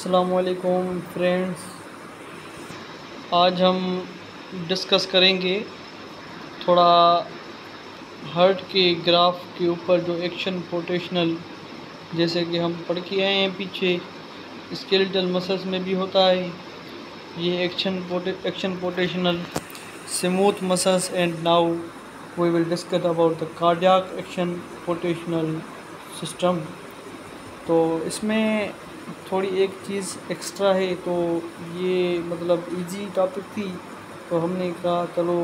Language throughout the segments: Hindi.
अस्सलामुअलैकुम फ्रेंड्स। आज हम डिस्कस करेंगे थोड़ा हार्ट के ग्राफ के ऊपर जो एक्शन पोटेंशियल, जैसे कि हम पढ़ के आए हैं पीछे स्केलेटल मसल्स में भी होता है ये action potential smooth muscles. And now we will discuss about the cardiac action potential system. तो इसमें थोड़ी एक चीज़ एक्स्ट्रा है, तो ये मतलब इजी टॉपिक थी, तो हमने कहा चलो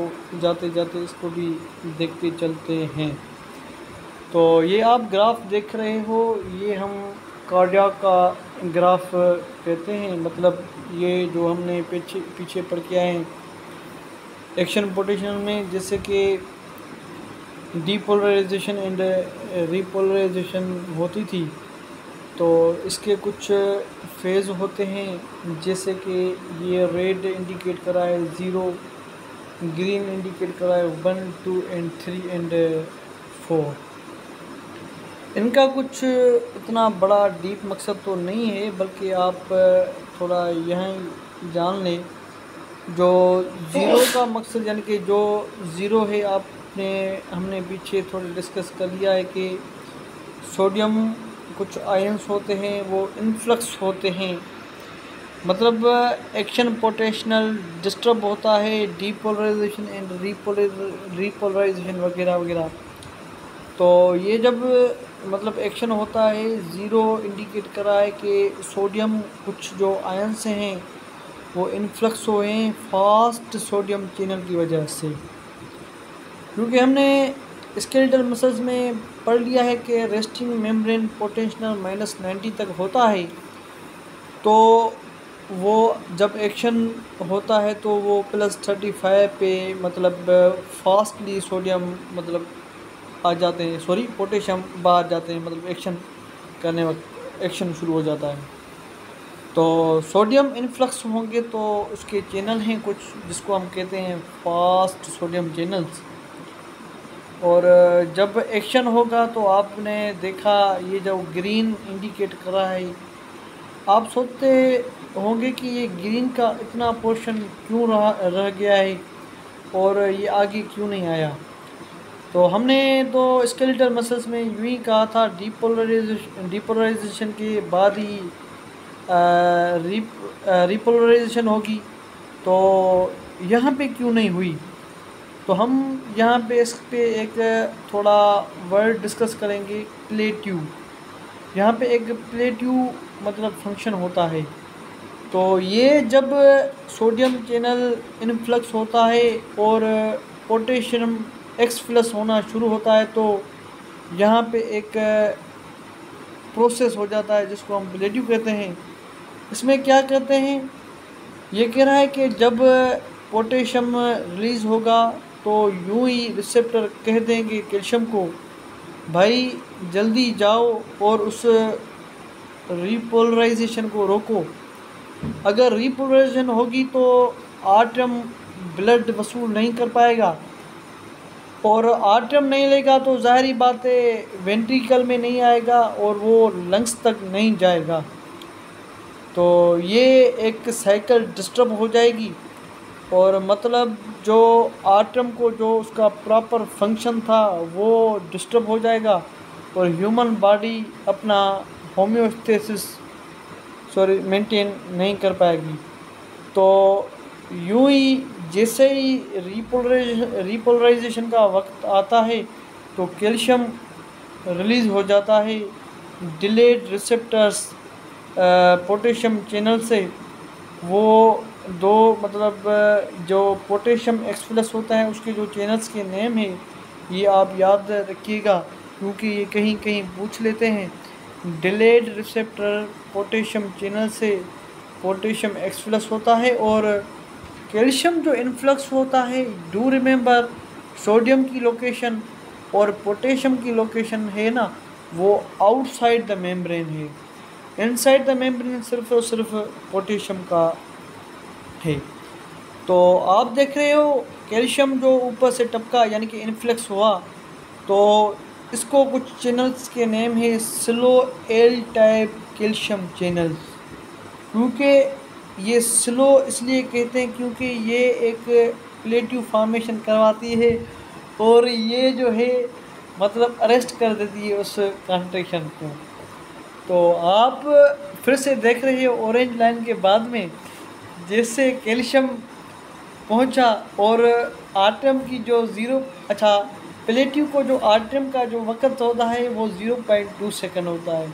जाते जाते इसको भी देखते चलते हैं। तो ये आप ग्राफ देख रहे हो, ये हम कार्डियक का ग्राफ कहते हैं। मतलब ये जो हमने पीछे पीछे पढ़ के आए हैं एक्शन पोटेंशियल में, जैसे कि डीपोलराइजेशन एंड रीपोलराइजेशन होती थी, तो इसके कुछ फेज़ होते हैं। जैसे कि ये रेड इंडिकेट करा है 0, ग्रीन इंडिकेट करा है 1, 2 एंड 3 एंड 4। इनका कुछ इतना बड़ा डीप मकसद तो नहीं है, बल्कि आप थोड़ा यहाँ जान लें। जो ज़ीरो का मकसद यानी कि जो ज़ीरो है, हमने पीछे थोड़ा डिस्कस कर लिया है कि सोडियम कुछ आयंस होते हैं वो इन्फ्लक्स होते हैं, मतलब एक्शन पोटेंशियल डिस्टर्ब होता है, डीपोलराइजेशन एंड रीपोलराइजेशन वगैरह वगैरह। तो ये जब मतलब एक्शन होता है, ज़ीरो इंडिकेट करा है कि सोडियम कुछ जो आयंस हैं वो इन्फ्लक्स हुए हैं फास्ट सोडियम चैनल की वजह से। क्योंकि हमने स्केलेटल मसल्स में पढ़ लिया है कि रेस्टिंग मेम्ब्रेन पोटेंशियल -90 तक होता है, तो वो जब एक्शन होता है तो वो +35 पे मतलब फास्टली सोडियम मतलब आ जाते हैं, सॉरी पोटेशियम बाहर जाते हैं, मतलब एक्शन करने वक्त एक्शन शुरू हो जाता है। तो सोडियम इन्फ्लक्स होंगे तो उसके चैनल हैं कुछ, जिसको हम कहते हैं फास्ट सोडियम चैनल्स। और जब एक्शन होगा तो आपने देखा ये जो ग्रीन इंडिकेट करा है, आप सोचते होंगे कि ये ग्रीन का इतना पोर्शन क्यों रह गया है और ये आगे क्यों नहीं आया। तो हमने तो स्केलेटल मसल्स में यूँ ही कहा था डीपोलराइजेशन के बाद ही रिपोलराइजेशन होगी, तो यहाँ पे क्यों नहीं हुई। तो हम यहाँ पे इस पे एक थोड़ा वर्ड डिस्कस करेंगे, प्लेट्यू। यहाँ पे एक प्लेट्यू मतलब फंक्शन होता है। तो ये जब सोडियम चैनल इनफ्लक्स होता है और पोटेशियम एक्सफ्लक्स होना शुरू होता है, तो यहाँ पे एक प्रोसेस हो जाता है जिसको हम प्लेट्यू कहते हैं। इसमें क्या कहते हैं, ये कह रहा है कि जब पोटेशियम रिलीज़ होगा तो यूं ही रिसेप्टर कह देंगे कैल्शियम को, भाई जल्दी जाओ और उस रीपोलराइजेशन को रोको। अगर रीपोलराइजेशन होगी तो आर्टरियम ब्लड वसूल नहीं कर पाएगा, और आर्टरियम नहीं लेगा तो ज़ाहिरी बात है वेंट्रिकल में नहीं आएगा और वो लंग्स तक नहीं जाएगा। तो ये एक साइकिल डिस्टर्ब हो जाएगी, और मतलब जो आर्टरियम को जो उसका प्रॉपर फंक्शन था वो डिस्टर्ब हो जाएगा, और ह्यूमन बॉडी अपना होम्योस्टेसिस मेंटेन नहीं कर पाएगी। तो यूं ही जैसे ही रीपोलराइजेशन का वक्त आता है तो कैल्शियम रिलीज़ हो जाता है डिलेड रिसेप्टर्स पोटेशियम चैनल से। वो दो मतलब जो पोटेशियम एक्सफ्लक्स होता है उसके जो चैनल्स के नेम है ये आप याद रखिएगा, क्योंकि ये कहीं कहीं पूछ लेते हैं। डिलेड रिसेप्टर पोटेशियम चैनल से पोटेशियम एक्सफ्लक्स होता है, और कैल्शियम जो इन्फ्लक्स होता है, डू रिमेंबर सोडियम की लोकेशन और पोटेशियम की लोकेशन है ना, वो आउटसाइड द मेम्ब्रेन है। इनसाइड द मेम्ब्रेन सिर्फ और सिर्फ पोटेशियम का है। तो आप देख रहे हो कैल्शियम जो ऊपर से टपका यानी कि इन्फ्लक्स हुआ, तो इसको कुछ चैनल्स के नेम है slow L type calcium channels. क्योंकि ये स्लो इसलिए कहते हैं क्योंकि ये एक प्लेटिव फॉर्मेशन करवाती है और ये जो है मतलब अरेस्ट कर देती है उस कॉन्ट्रैक्शन को। तो आप फिर से देख रहे हो ऑरेंज लाइन के बाद में जैसे कैल्शियम पहुंचा और आर्टियम की जो ज़ीरो, अच्छा प्लेटिव को जो आर्टियम का जो वक़्त होता है वो 0.2 सेकंड होता है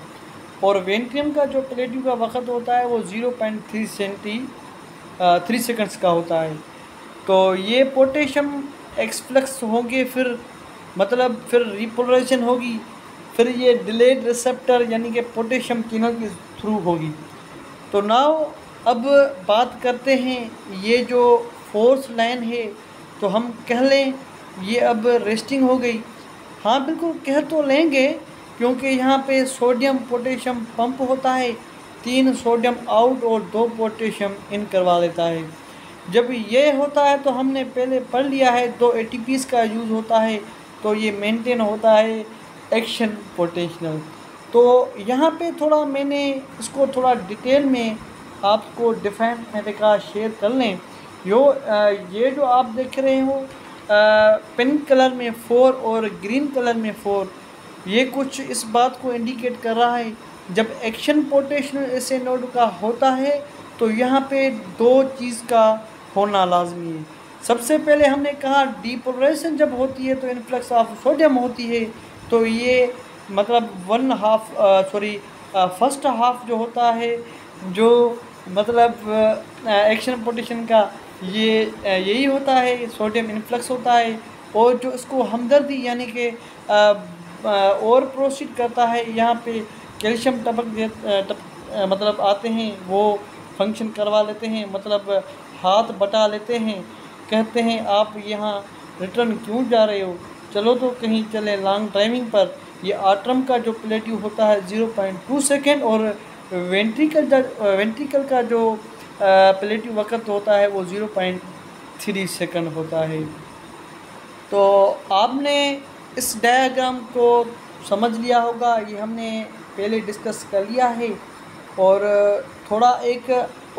और वेंट्रियम का जो प्लेटिव का वक़्त होता है वो 3 सेकंड्स का होता है। तो ये पोटेशियम एक्सफ्लक्स होंगे, फिर मतलब फिर रिपोलराइजेशन होगी, फिर ये डिलेड रिसेप्टर यानी कि पोटेशियम चैनल के थ्रू होगी। तो नाउ अब बात करते हैं ये जो फोर्स लाइन है, तो हम कह लें ये अब रेस्टिंग हो गई। हाँ बिल्कुल कह तो लेंगे क्योंकि यहाँ पे सोडियम पोटेशियम पंप होता है, 3 सोडियम आउट और 2 पोटेशियम इन करवा देता है। जब ये होता है तो हमने पहले पढ़ लिया है 2 ATPs का यूज़ होता है, तो ये मेंटेन होता है एक्शन पोटेंशियल। तो यहाँ पे थोड़ा मैंने इसको थोड़ा डिटेल में आपको डिफाइन मैंने कहा शेयर कर लें। ये जो आप देख रहे हो पिंक कलर में 4 और ग्रीन कलर में 4, ये कुछ इस बात को इंडिकेट कर रहा है जब एक्शन पोटेंशियल ऐसे नोड का होता है तो यहाँ पे 2 चीज़ का होना लाजमी है। सबसे पहले हमने कहा डीपोलराइजेशन जब होती है तो इन्फ्लक्स ऑफ सोडियम होती है, तो ये मतलब फर्स्ट हाफ जो होता है जो मतलब एक्शन पोटेंशियल का ये यही होता है, सोडियम इन्फ्लक्स होता है। और जो इसको हमदर्दी यानी कि और प्रोसीड करता है, यहाँ पे कैल्शियम मतलब आते हैं वो फंक्शन करवा लेते हैं, मतलब हाथ बटा लेते हैं, कहते हैं आप यहाँ रिटर्न क्यों जा रहे हो, चलो तो कहीं चले लॉन्ग ड्राइविंग पर। ये आर्टियम का जो प्लेटिव होता है 0.2 सेकेंड और वेंट्रिकल का जो प्लेटिव वक़्त होता है वो 0.3 सेकंड होता है। तो आपने इस डायग्राम को समझ लिया होगा, ये हमने पहले डिस्कस कर लिया है। और थोड़ा एक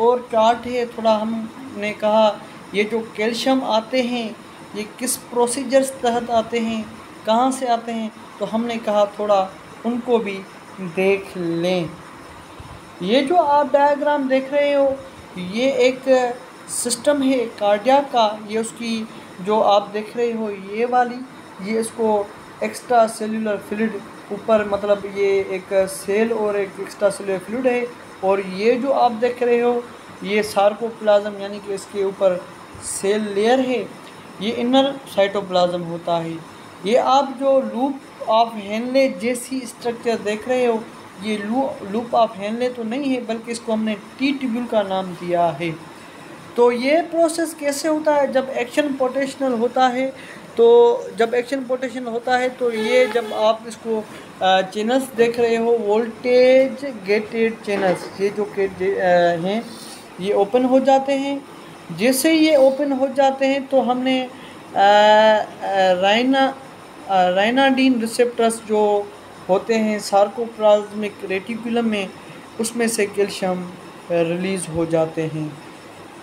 और चार्ट है, थोड़ा हमने कहा ये जो कैल्शियम आते हैं ये किस प्रोसीजर्स तहत आते हैं, कहाँ से आते हैं, तो हमने कहा थोड़ा उनको भी देख लें। ये जो आप डायग्राम देख रहे हो ये एक सिस्टम है कार्डियक का, ये उसकी जो आप देख रहे हो ये वाली, ये इसको एक्स्ट्रा सेल्यूलर फ्लूइड ऊपर, मतलब ये एक सेल और एक एक्स्ट्रा सेल्यूलर फ्लूइड है। और ये जो आप देख रहे हो ये सार्कोप्लाज्म यानी कि इसके ऊपर सेल लेयर है, ये इनर साइटोप्लाज्म होता है। ये आप जो लूप ऑफ हेनले जैसी स्ट्रक्चर देख रहे हो ये लूप ऑफ हेनले तो नहीं है, बल्कि इसको हमने टी ट्यूब्यूल का नाम दिया है। तो ये प्रोसेस कैसे होता है जब एक्शन पोटेंशियल होता है, तो जब एक्शन पोटेंशियल होता है तो ये जब आप इसको चैनल्स देख रहे हो वोल्टेज गेटेड चैनल्स, ये जो हैं ये ओपन हो जाते हैं। जैसे ये ओपन हो जाते हैं तो हमने राइनाडीन रिसेप्टर्स जो होते हैं सार्कोप्लाज्मिक रेटिकुलम में, उसमें से कैल्शियम रिलीज़ हो जाते हैं।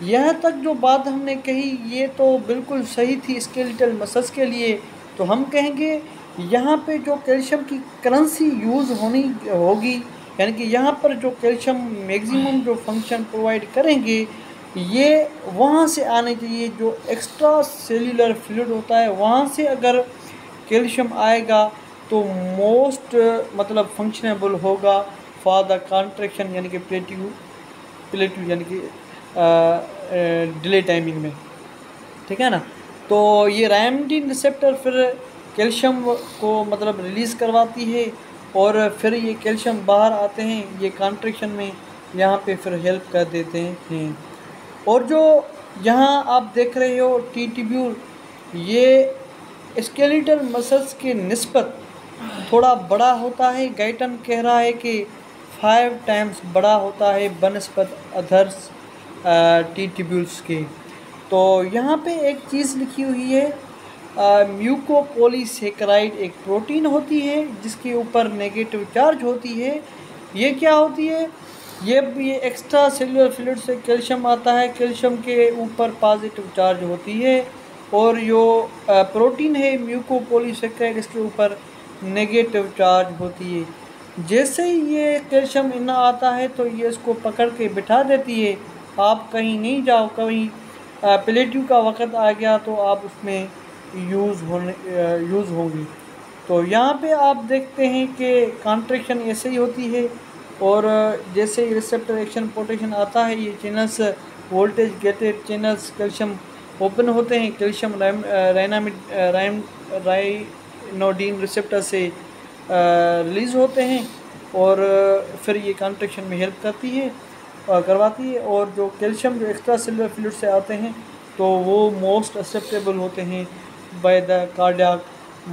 यह तक जो बात हमने कही ये तो बिल्कुल सही थी स्केलेटल मसल्स के लिए। तो हम कहेंगे यहाँ पे जो कैल्शियम की करेंसी यूज़ होनी होगी, यानी कि यहाँ पर जो कैल्शियम मैक्सिमम जो फंक्शन प्रोवाइड करेंगे ये वहाँ से आने चाहिए जो एक्स्ट्रा सेल्यूलर फ्लूइड होता है, वहाँ से अगर कैल्शियम आएगा तो मोस्ट मतलब फंक्शनेबल होगा फॉर द कॉन्ट्रैक्शन यानी कि प्लेटिव यानी कि डिले टाइमिंग में, ठीक है ना। तो ये राइनाडीन रिसेप्टर फिर कैल्शियम को मतलब रिलीज़ करवाती है और फिर ये कैल्शियम बाहर आते हैं, ये कॉन्ट्रैक्शन में यहाँ पे फिर हेल्प कर देते हैं। और जो यहाँ आप देख रहे हो टी ट्यूब्यूल, ये स्केलेटल मसल्स के निस्बत थोड़ा बड़ा होता है। गाइटन कह रहा है कि 5 टाइम्स बड़ा होता है बनस्पत अदर्स टी ट्यूब्यूल्स के। तो यहाँ पे एक चीज़ लिखी हुई है, म्यूकोपॉलीसेकेराइड एक प्रोटीन होती है जिसके ऊपर नेगेटिव चार्ज होती है। ये क्या होती है, ये भी एक्स्ट्रा सेल्यूलर फ्लूइड से कैल्शियम आता है, कैल्शियम के ऊपर पॉजिटिव चार्ज होती है, और जो प्रोटीन है म्यूकोपॉलीसेकेराइड इसके ऊपर नेगेटिव चार्ज होती है। जैसे ही ये कैल्शियम इना आता है तो ये इसको पकड़ के बिठा देती है। आप कहीं नहीं जाओ, कहीं प्लेट्यू का वक़्त आ गया तो आप उसमें यूज़ होंगी। तो यहाँ पे आप देखते हैं कि कॉन्ट्रैक्शन ऐसे ही होती है, और जैसे ही रिसेप्टर एक्शन पोटेंशियल आता है, ये channels voltage gated channels calcium open होते हैं, कैल्शियम राइनोडिन रिसेप्टर से रिलीज़ होते हैं, और फिर ये कॉन्ट्रैक्शन में हेल्प करवाती है। और जो कैल्शियम जो एक्स्ट्रा सेलुलर फ्लूइड से आते हैं तो वो मोस्ट एक्सेप्टेबल होते हैं बाय द कार्डियक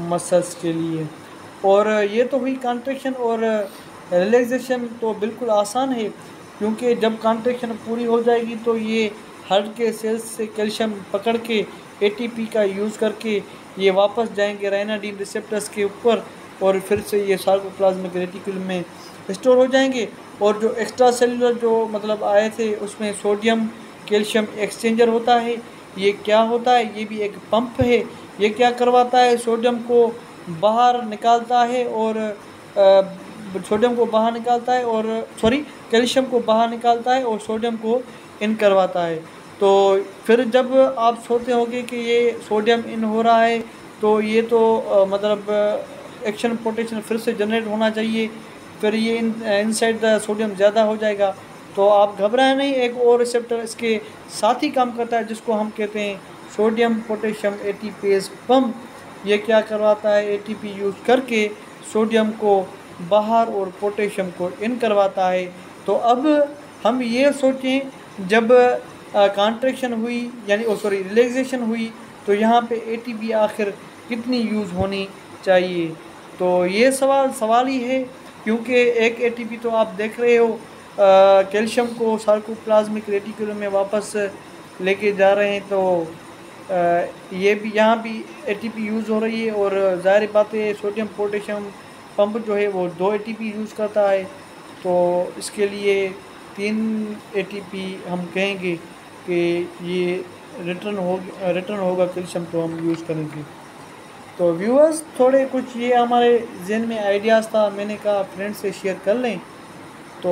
मसल्स के लिए। और ये तो हुई कॉन्ट्रैक्शन, और रिलैक्सेशन तो बिल्कुल आसान है, क्योंकि जब कॉन्ट्रैक्शन पूरी हो जाएगी तो ये हार्ट के सेल्स से कैल्शियम पकड़ के एटीपी का यूज़ करके ये वापस जाएंगे राइनाडीन रिसेप्टर्स के ऊपर, और फिर से ये सार्कोप्लाज्मिक रेटिकुलम में स्टोर हो जाएंगे। और जो एक्स्ट्रा सेलुलर जो मतलब आए थे उसमें सोडियम कैल्शियम एक्सचेंजर होता है। ये क्या होता है? ये भी एक पंप है। ये क्या करवाता है? सोडियम को बाहर निकालता है, और कैल्शियम को बाहर निकालता है और सोडियम को इन करवाता है। तो फिर जब आप सोचते होंगे कि ये सोडियम इन हो रहा है तो ये तो मतलब एक्शन पोटेंशियल फिर से जनरेट होना चाहिए, फिर ये इनसाइड द सोडियम ज़्यादा हो जाएगा। तो आप घबराएं नहीं, एक और रिसेप्टर इसके साथ ही काम करता है जिसको हम कहते हैं सोडियम पोटेशियम एटीपेज पंप। ये क्या करवाता है? एटीपी यूज़ करके सोडियम को बाहर और पोटेशियम को इन करवाता है। तो अब हम ये सोचें, जब कॉन्ट्रैक्शन हुई यानी रिलैक्सेशन हुई तो यहाँ पे एटीपी आखिर कितनी यूज़ होनी चाहिए? तो ये सवाल ही है, क्योंकि एक एटीपी तो आप देख रहे हो कैल्शियम को सार्कोप्लाज्मिक रेटिकुलम में वापस लेके जा रहे हैं, तो ये भी यहाँ भी एटीपी यूज़ हो रही है। और ज़ाहिर बात है सोडियम पोटेशियम पंप जो है वो 2 एटीपी यूज़ करता है, तो इसके लिए 3 एटीपी हम कहेंगे कि ये रिटर्न होगा कैल्शियम, तो हम यूज़ करेंगे। तो व्यूअर्स, थोड़े कुछ ये हमारे जहन में आइडियाज़ था, मैंने कहा फ्रेंड से शेयर कर लें। तो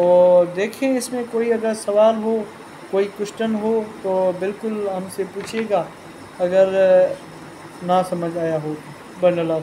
देखें इसमें कोई अगर सवाल हो, कोई क्वेश्चन हो तो बिल्कुल हमसे पूछिएगा, अगर ना समझ आया हो। बन अल्लाह।